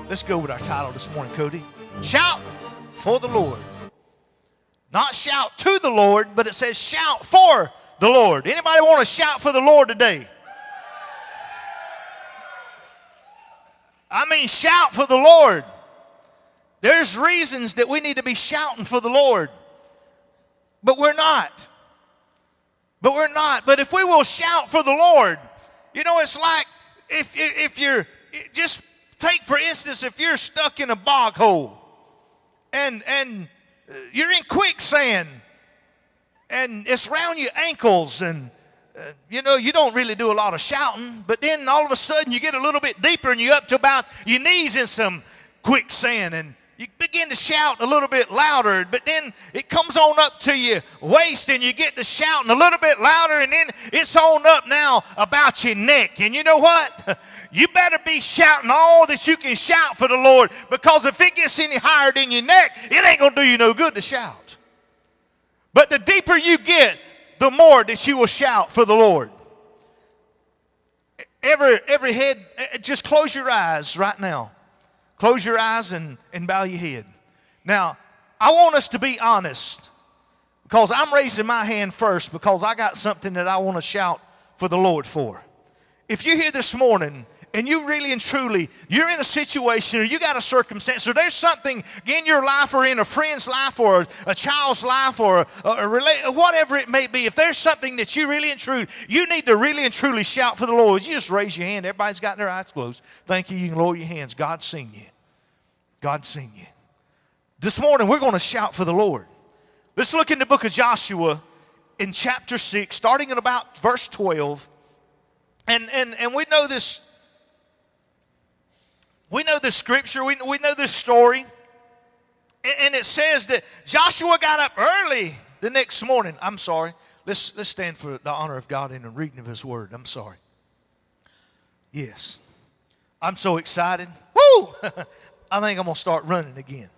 Let's go with our title this morning, Cody. Shout for the Lord. Not shout to the Lord, but it says shout for the Lord. Anybody want to shout for the Lord today? I mean, shout for the Lord. There's reasons that we need to be shouting for the Lord. But we're not. But if we will shout for the Lord, you know, it's like if you're, just take for instance, if you're stuck in a bog hole and you're in quicksand and it's around your ankles and you know, you don't really do a lot of shouting, but then all of a sudden you get a little bit deeper and you're up to about your knees in some quicksand and you begin to shout a little bit louder, but then it comes on up to your waist and you get to shouting a little bit louder, and then it's on up now about your neck. And you know what? You better be shouting all that you can shout for the Lord, because if it gets any higher than your neck, it ain't going to do you no good to shout. But the deeper you get, the more that you will shout for the Lord. Every head, just close your eyes right now. Close your eyes and bow your head. Now, I want us to be honest, because I'm raising my hand first because I got something that I want to shout for the Lord for. If you're here this morning and you really and truly, you're in a situation or you got a circumstance or there's something in your life or in a friend's life or a child's life or whatever it may be, if there's something that you really and truly, you need to really and truly shout for the Lord, you just raise your hand. Everybody's got their eyes closed. Thank you. You can lower your hands. God's seen you. God's seen you. This morning we're going to shout for the Lord. Let's look in the book of Joshua in chapter 6, starting at about verse 12. And we know this. We know this scripture. We know this story. And it says that Joshua got up early the next morning. I'm sorry. Let's stand for the honor of God in the reading of His word. I'm sorry. Yes. I'm so excited. Woo! I think I'm going to start running again.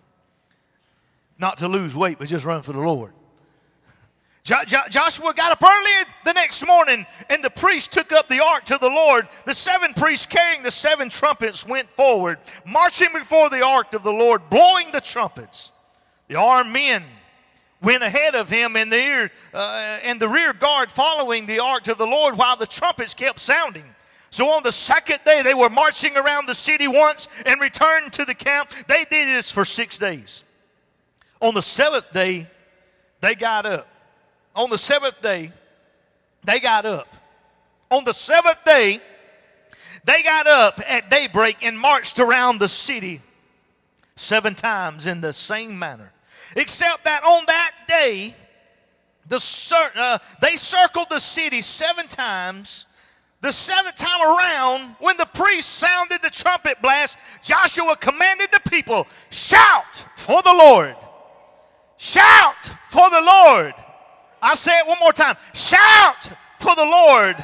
Not to lose weight, but just run for the Lord. Joshua got up early the next morning, and the priests took up the ark to the Lord. The 7 priests carrying the 7 trumpets went forward, marching before the ark of the Lord, blowing the trumpets. The armed men went ahead of him and the rear guard following the ark of the Lord while the trumpets kept sounding. So on the second day, they were marching around the city once and returned to the camp. They did this for 6 days. On the 7th day, they got up. On the 7th day, they got up. On the 7th day, they got up at daybreak and marched around the city 7 times in the same manner. Except that on that day, they circled the city 7 times. The 7th time around, when the priest sounded the trumpet blast, Joshua commanded the people, shout for the Lord. Shout for the Lord. I say it one more time. Shout for the Lord.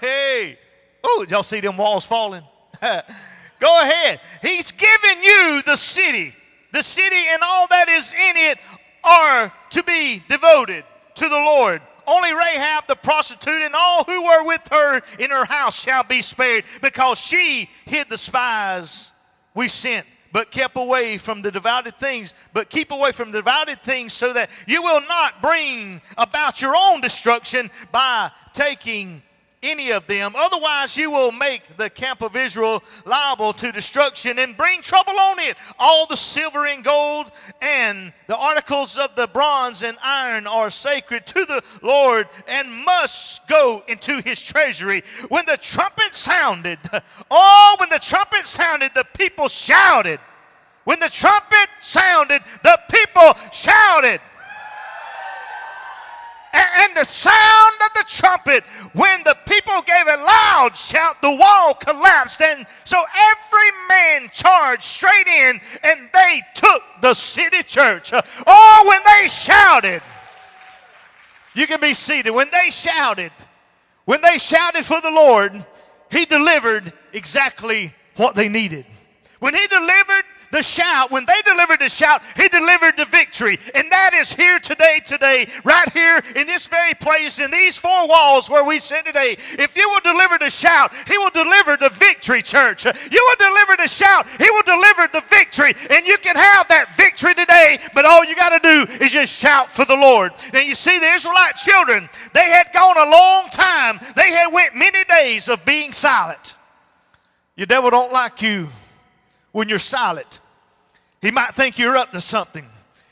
Hey. Oh, did y'all see them walls falling? Go ahead. He's given you the city. The city and all that is in it are to be devoted to the Lord. Only Rahab the prostitute and all who were with her in her house shall be spared, because she hid the spies we sent, but kept away from the devoted things. But keep away from the devoted things, so that you will not bring about your own destruction by taking any of them. Otherwise you will make the camp of Israel liable to destruction and bring trouble on it. All the silver and gold and the articles of the bronze and iron are sacred to the Lord and must go into His treasury. When the trumpet sounded, when the trumpet sounded, the people shouted. When the trumpet sounded, the people shouted. And the sound of the trumpet, when the people gave a loud shout, the wall collapsed. And so every man charged straight in, and they took the city church. Oh, when they shouted. You can be seated. When they shouted for the Lord, He delivered exactly what they needed. When He delivered, the shout, when they delivered the shout, he delivered the victory. And that is here today, right here in this very place, in these four walls where we sit today. If you will deliver the shout, he will deliver the victory, church. You will deliver the shout, he will deliver the victory. And you can have that victory today, but all you got to do is just shout for the Lord. Now you see, the Israelite children, they had gone a long time. They had went many days of being silent. Your devil don't like you when you're silent. He might think you're up to something.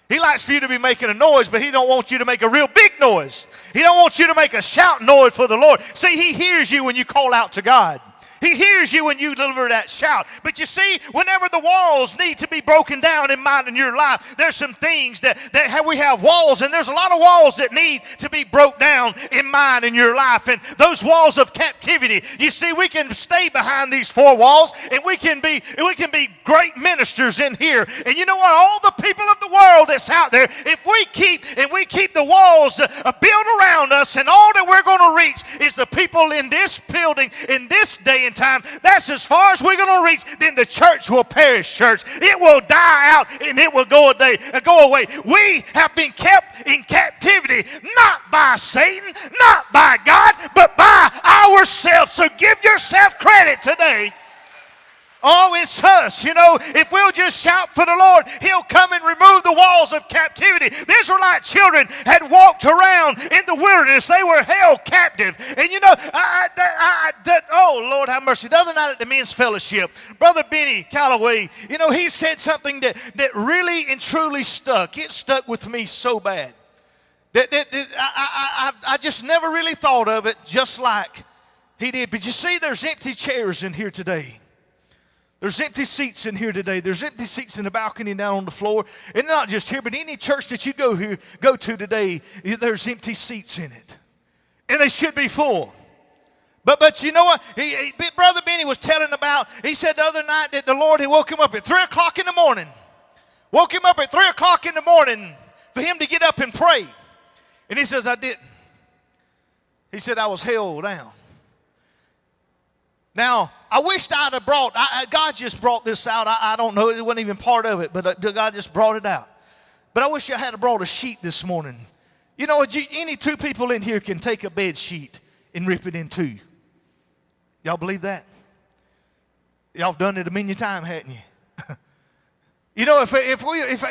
He likes for you to be making a noise, but he don't want you to make a real big noise. He don't want you to make a shout noise for the Lord. See, he hears you when you call out to God. He hears you when you deliver that shout. But you see, whenever the walls need to be broken down in mine and your life, there's some things that we have walls, and there's a lot of walls that need to be broke down in mine and your life. And those walls of captivity, you see, we can stay behind these four walls, and we can be great ministers in here. And you know what? All the people of the world that's out there, if we keep the walls built around us, and all that we're going to reach is the people in this building in this day and time, that's as far as we're going to reach. Then the church will perish, church. It will die out and it will go away. We have been kept in captivity, not by Satan, not by God, but by ourselves. So give yourself credit today. Oh, it's us. You know, if we'll just shout for the Lord, he'll come and remove the walls of captivity. The Israelite children had walked around in the wilderness. They were held captive. And you know, oh, Lord have mercy. The other night at the men's fellowship, Brother Benny Calloway, you know, he said something that really and truly stuck. It stuck with me so bad. I just never really thought of it just like he did. But you see, there's empty chairs in here today. There's empty seats in here today. There's empty seats in the balcony down on the floor. And not just here, but any church that you go to today, there's empty seats in it. And they should be full. But you know what? Brother Benny was telling about, he said the other night that the Lord had woke him up at 3 o'clock in the morning. Woke him up at 3 o'clock in the morning for him to get up and pray. And he says, I didn't. He said, I was held down. Now, I wished I'd have brought, God just brought this out. I don't know, it wasn't even part of it, but God just brought it out. But I wish I had brought a sheet this morning. You know, any two people in here can take a bed sheet and rip it in two. Y'all believe that? Y'all have done it a million times, hadn't you? You know, if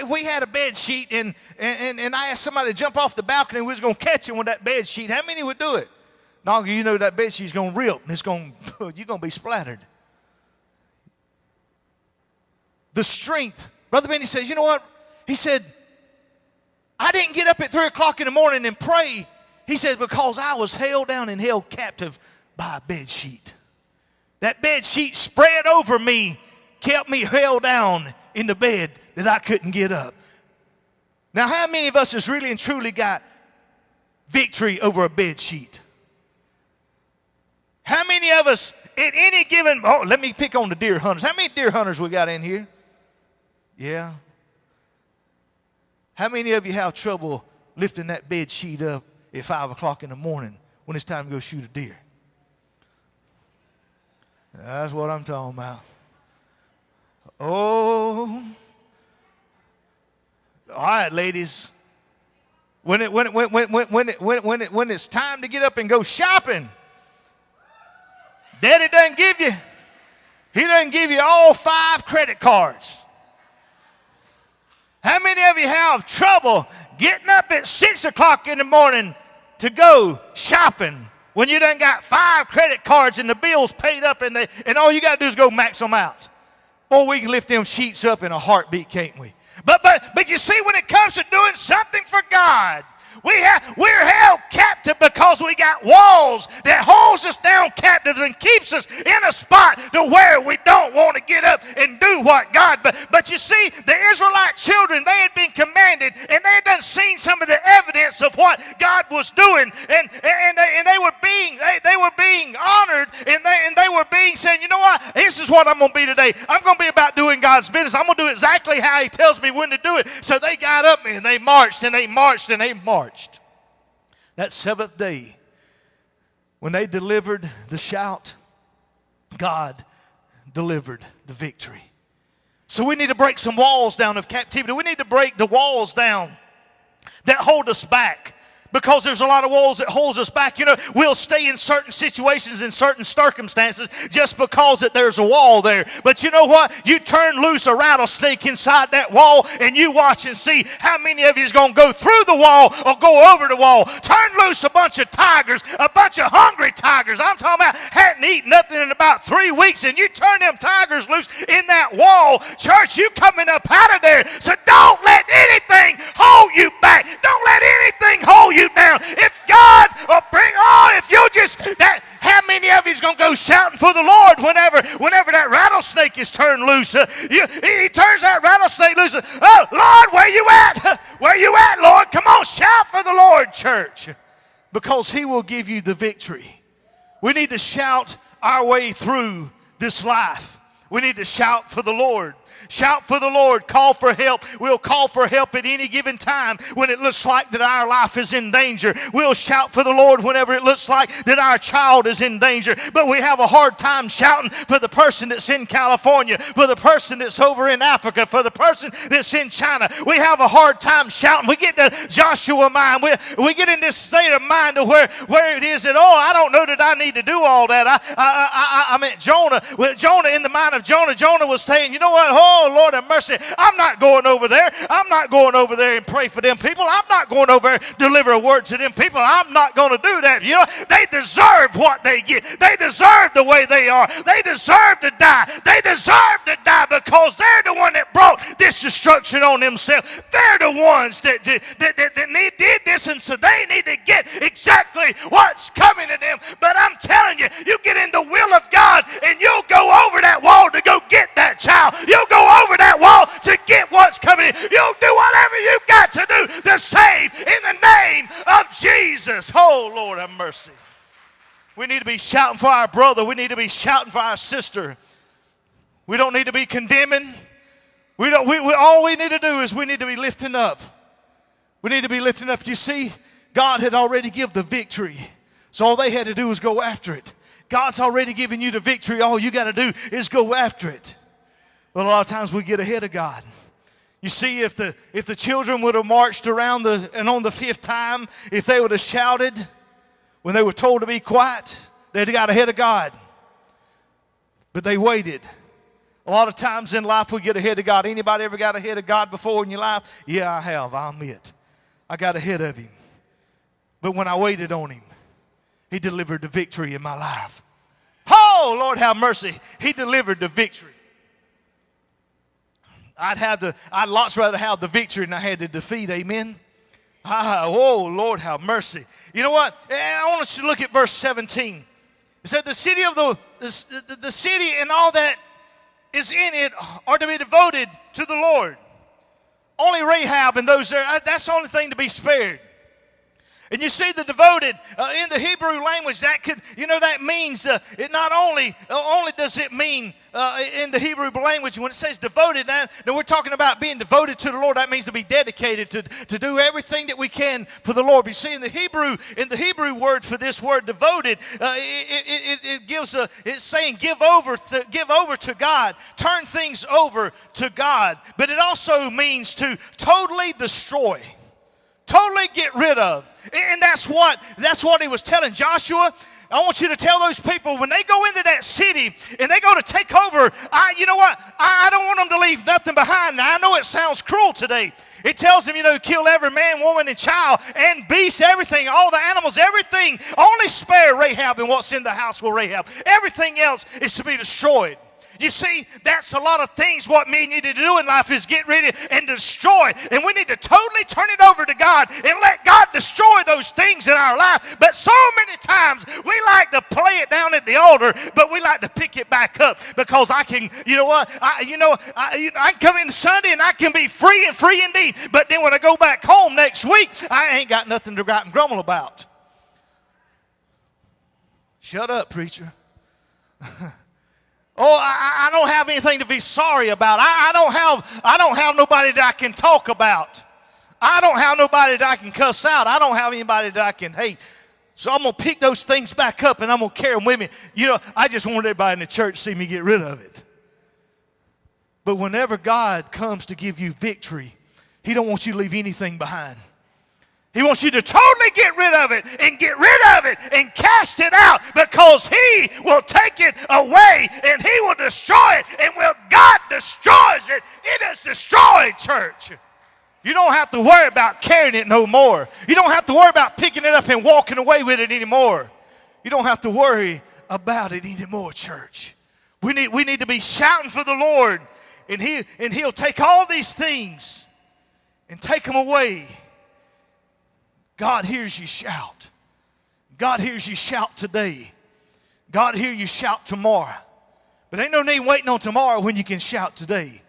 we had a bed sheet and I asked somebody to jump off the balcony and we was going to catch him with that bed sheet, how many would do it? No, you know that bed sheet's going to rip and you're going to be splattered. The strength. Brother Benny says, you know what? He said, I didn't get up at 3 o'clock in the morning and pray. He said, because I was held down and held captive by a bed sheet. That bed sheet spread over me, kept me held down in the bed that I couldn't get up. Now, how many of us has really and truly got victory over a bed sheet? How many of us at any given, let me pick on the deer hunters. How many deer hunters we got in here? Yeah. How many of you have trouble lifting that bed sheet up at 5 o'clock in the morning when it's time to go shoot a deer? That's what I'm talking about. Oh. All right, ladies. When it's time to get up and go shopping, Daddy doesn't give you, he doesn't give you all 5 credit cards. How many of you have trouble getting up at 6 o'clock in the morning to go shopping when you done got 5 credit cards and the bill's paid up and all you got to do is go max them out? Boy, we can lift them sheets up in a heartbeat, can't we? But you see, when it comes to doing something for God, we're held captive because we got walls that holds us down captives and keeps us in a spot to where we don't want to get up and do what God. But you see, the Israelite children, they had been commanded and they had done seen some of the evidence of what God was doing, and they were being honored, and they were being saying, you know what, this is what I'm going to be today. I'm going to be about doing God's business. I'm going to do exactly how He tells me when to do it. So they got up and they marched and they marched and they marched. That 7th day, when they delivered the shout, God delivered the victory. So we need to break some walls down of captivity. We need to break the walls down that hold us back. Because there's a lot of walls that holds us back. You know, we'll stay in certain situations, in certain circumstances, just because that there's a wall there. But you know what? You turn loose a rattlesnake inside that wall, and you watch and see how many of you is going to go through the wall or go over the wall. Turn loose a bunch of tigers, a bunch of hungry tigers. I'm talking about hadn't eaten nothing in about 3 weeks, and you turn them tigers loose in that wall. Church, you coming up out of there. So don't let anything hold you back. Don't let anything hold you down. If God will bring if you'll just how many of you is going to go shouting for the Lord whenever that rattlesnake is turned loose? He turns that rattlesnake loose. Oh, Lord, where you at? Where you at, Lord? Come on, shout for the Lord, church, because he will give you the victory. We need to shout our way through this life. We need to shout for the Lord. Shout for the Lord. Call for help. We'll call for help at any given time when it looks like that our life is in danger. We'll shout for the Lord whenever it looks like that our child is in danger. But we have a hard time shouting for the person that's in California, for the person that's over in Africa, for the person that's in China. We have a hard time shouting. We get to Joshua mind. We get in this state of mind to where it is that, I don't know that I need to do all that. I meant Jonah. With Jonah, in the mind of Jonah was saying, you know what? Oh, Lord have mercy. I'm not going over there. I'm not going over there and pray for them people. I'm not going over there deliver a word to them people. I'm not going to do that. You know, they deserve what they get. They deserve the way they are. They deserve to die. They deserve to die because they're the one that brought this destruction on themselves. They're the ones that did this, and so they need to get exactly what's coming to them. But I'm telling you, you get in the will of God and you'll go over that wall to go get that child. You'll go over that wall to get what's coming in. You'll do whatever you've got to do to save in the name of Jesus. Oh, Lord have mercy. We need to be shouting for our brother. We need to be shouting for our sister. We don't need to be condemning. All we need to do is we need to be lifting up. We need to be lifting up. You see, God had already given the victory. So all they had to do was go after it. God's already given you the victory. All you got to do is go after it. But a lot of times we get ahead of God. You see, if the children would have marched around and on the fifth time, if they would have shouted when they were told to be quiet, they'd have got ahead of God. But they waited. A lot of times in life we get ahead of God. Anybody ever got ahead of God before in your life? Yeah, I have. I'll admit. I got ahead of him. But when I waited on him, he delivered the victory in my life. Oh, Lord have mercy. He delivered the victory. I'd lots rather have the victory than I had the defeat. Amen. Oh, Lord have mercy. You know what? I want us to look at verse 17. It said the city and all that is in it are to be devoted to the Lord. Only Rahab and those there, that's the only thing to be spared. And you see the devoted in the Hebrew language, that means it not only does it mean in the Hebrew language when it says devoted, now we're talking about being devoted to the Lord. That means to be dedicated, to do everything that we can for the Lord. But you see, in the Hebrew word for this word devoted, it's saying give over to God, turn things over to God. But it also means to totally destroy. Totally get rid of. And that's what he was telling Joshua. I want you to tell those people when they go into that city and they go to take over, I don't want them to leave nothing behind. Now, I know it sounds cruel today. It tells them, kill every man, woman, and child, and beast, everything, all the animals, everything. Only spare Rahab and what's in the house with Rahab. Everything else is to be destroyed. You see, that's a lot of things what me need to do in life is get ready and destroy. And we need to totally turn it over to God and let God destroy those things in our life. But so many times we like to play it down at the altar, but we like to pick it back up because I can, I can come in Sunday and I can be free and free indeed. But then when I go back home next week, I ain't got nothing to gripe and grumble about. Shut up, preacher. I don't have anything to be sorry about. I don't have nobody that I can talk about. I don't have nobody that I can cuss out. I don't have anybody that I can hate. So I'm going to pick those things back up and I'm going to carry them with me. I just want everybody in the church to see me get rid of it. But whenever God comes to give you victory, He don't want you to leave anything behind. He wants you to totally get rid of it and cast it out, because He will take it away and He will destroy it. And when God destroys it, it is destroyed, church. You don't have to worry about carrying it no more. You don't have to worry about picking it up and walking away with it anymore. You don't have to worry about it anymore, church. We need to be shouting for the Lord, and He'll take all these things and take them away. God hears you shout. God hears you shout today. God hears you shout tomorrow. But ain't no need waiting on tomorrow when you can shout today.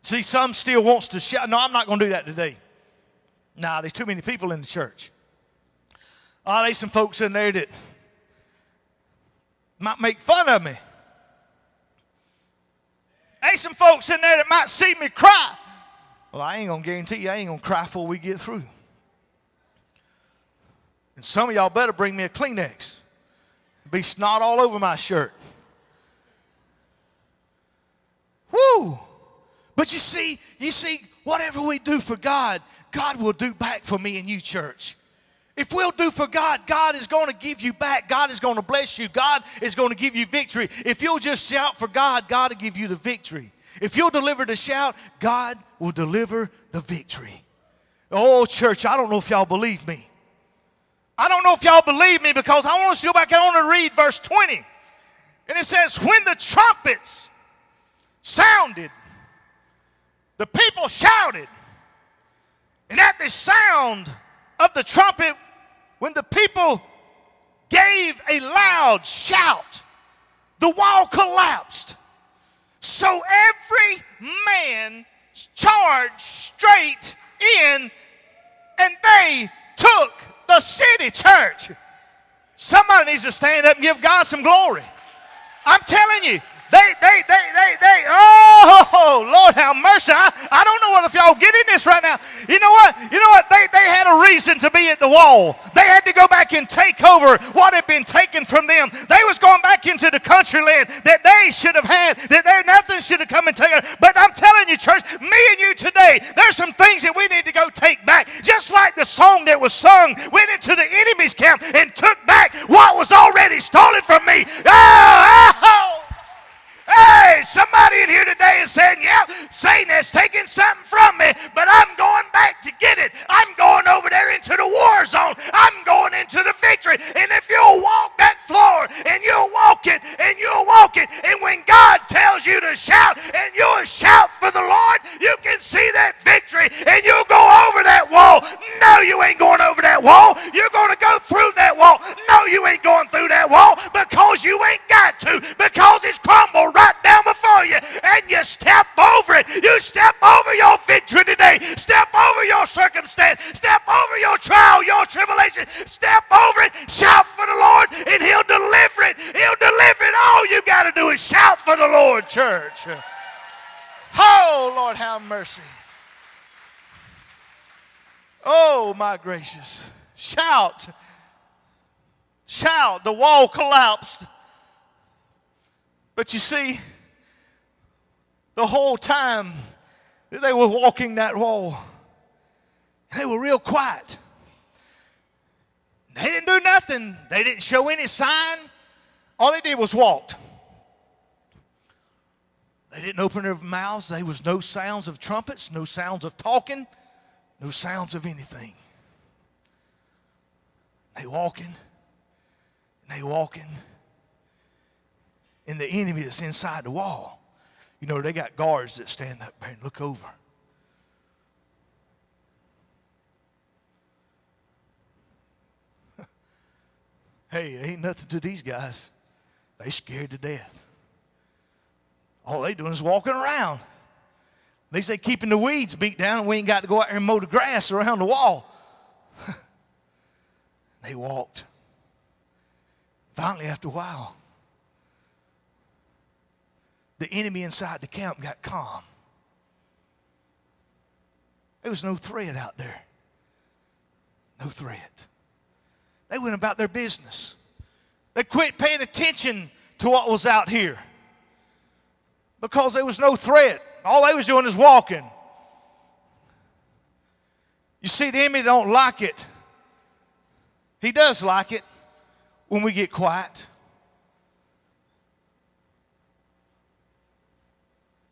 See, some still wants to shout. No, I'm not going to do that today. Nah, there's too many people in the church. There's some folks in there that might make fun of me. There's some folks in there that might see me cry. Well, I ain't going to guarantee you I ain't going to cry before we get through. And some of y'all better bring me a Kleenex. Be snot all over my shirt. Woo! But you see, whatever we do for God, God will do back for me and you, church. If we'll do for God, God is going to give you back. God is going to bless you. God is going to give you victory. If you'll just shout for God, God will give you the victory. If you'll deliver the shout, God will deliver the victory. Oh, church, I don't know if y'all believe me. I don't know if y'all believe me, because I want us to go back and I want to read verse 20. And it says, when the trumpets sounded, the people shouted. And at the sound of the trumpet, when the people gave a loud shout, the wall collapsed. So every man charged straight in, and they took the city, church. Somebody needs to stand up and give God some glory. I'm telling you, oh, Lord have mercy. I don't know whether if y'all getting this right now. You know what? They had a reason to be at the wall. They had to go back and take over what had been taken from them. They was going back into the country land that they should have had, nothing should have come and taken. But I'm telling you, church, me and you today, there's some things that we need to go take back. Just like the song that was sung, went into the enemy's camp and took back what was already stolen from me. Oh! Hey, somebody in here today is saying, yeah, Satan has taken something from me, but I'm going back to get it. I'm going over there into the war zone. I'm going into the victory. And if you'll walk that floor and you'll walk it and you'll walk it, and when God tells you to shout and you'll shout for the Lord, you can see that victory and you'll go over that wall. No, you ain't going over that wall. You're going to go through that wall. No, you ain't going through that wall, because you ain't got to, because it's crumbled right down before you, and you step over it. You step over your victory today. Step over your circumstance. Step over your trial, your tribulation. Step over it. Shout for the Lord, and He'll deliver it. He'll deliver it. All you got to do is shout for the Lord, church. Oh, Lord, have mercy. Oh, my gracious. Shout. Shout. The wall collapsed. But you see, the whole time that they were walking that wall, they were real quiet. They didn't do nothing. They didn't show any sign. All they did was walked. They didn't open their mouths. There was no sounds of trumpets, no sounds of talking, no sounds of anything. They walking, and they walking. And the enemy that's inside the wall, you know, they got guards that stand up there and look over. Hey, ain't nothing to these guys. They scared to death. All they doing is walking around. At least they keeping the weeds beat down, and we ain't got to go out there and mow the grass around the wall. They walked. Finally, after a while, the enemy inside the camp got calm. There was no threat out there. No threat. They went about their business. They quit paying attention to what was out here. because there was no threat. All they was doing is walking. You see, the enemy don't like it. He does like it when we get quiet.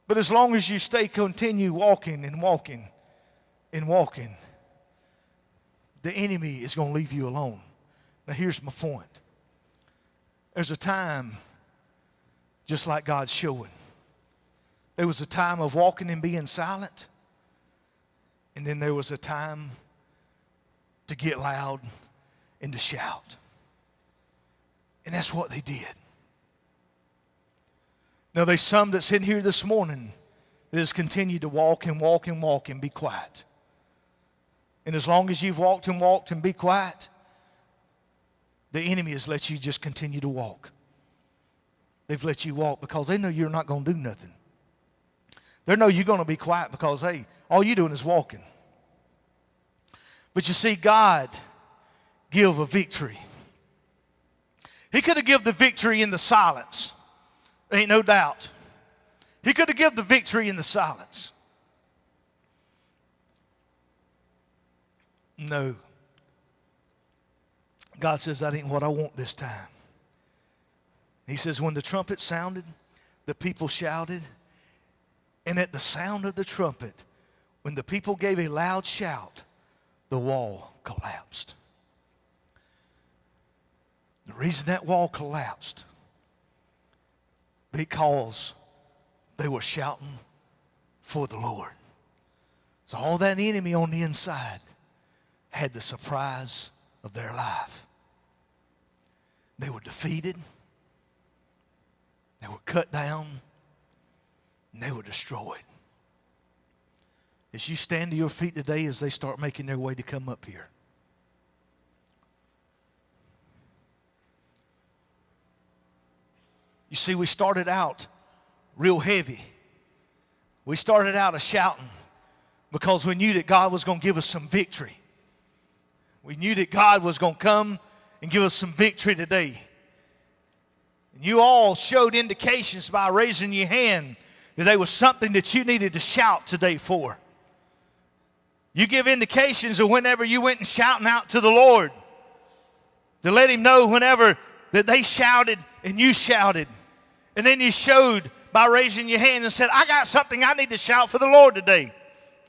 But as long as you continue walking and walking and walking, the enemy is going to leave you alone. Now here's my point. There's a time, just like God's showing. There was a time of walking and being silent. And then there was a time to get loud and to shout. And that's what they did. Now there's some that's in here this morning that has continued to walk and walk and walk and be quiet. And as long as you've walked and be quiet, the enemy has let you just continue to walk. They've let you walk because they know you're not going to do nothing. They know you're going to be quiet because, hey, all you're doing is walking. But you see, God give a victory. He could have given the victory in the silence. There ain't no doubt. He could have given the victory in the silence. No. God says, that ain't what I want this time. He says, when the trumpet sounded, the people shouted. And at the sound of the trumpet, when the people gave a loud shout, the wall collapsed. The reason that wall collapsed, because they were shouting for the Lord. So all that enemy on the inside had the surprise of their life. They were defeated. They were cut down. And they were destroyed. As you stand to your feet today, as they start making their way to come up here, you see, we started out real heavy. We started out a shouting because we knew that God was going to give us some victory. We knew that God was going to come and give us some victory today. And you all showed indications by raising your hand that there was something that you needed to shout today for. You give indications of whenever you went and shouting out to the Lord, to let Him know whenever that they shouted and you shouted. And then you showed by raising your hand and said, I got something I need to shout for the Lord today.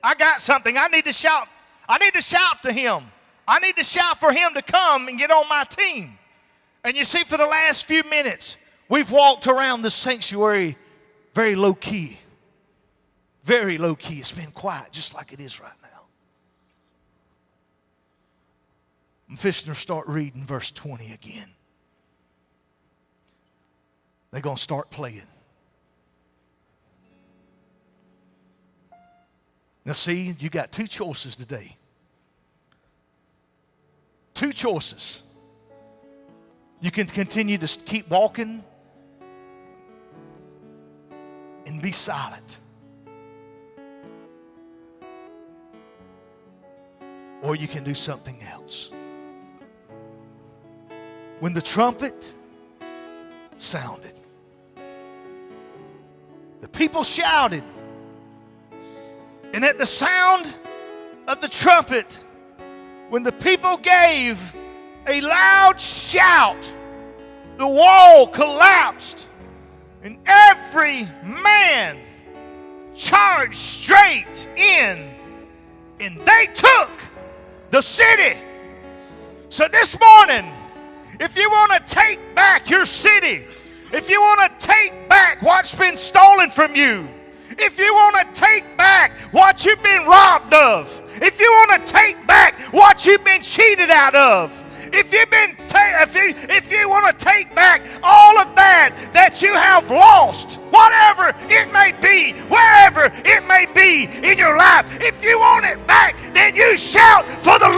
I got something I need to shout. I need to shout to Him. I need to shout for Him to come and get on my team. And you see, for the last few minutes, we've walked around this sanctuary very low key. Very low key. It's been quiet just like it is right now. I'm fixing to start reading verse 20 again. They're going to start playing. Now see, you got two choices today. Two choices. You can continue to keep walking and be silent. Or you can do something else. When the trumpet sounded, the people shouted. And at the sound of the trumpet, when the people gave a loud shout, the wall collapsed, and every man charged straight in, and they took the city. So this morning, if you want to take back your city, if you want to take back what's been stolen from you, if you want to take back what you've been robbed of, if you want to take back what you've been cheated out of, if you want to take back all of that you have lost, whatever it may be, wherever it may be in your life, if you want it back, then you shout for the Lord.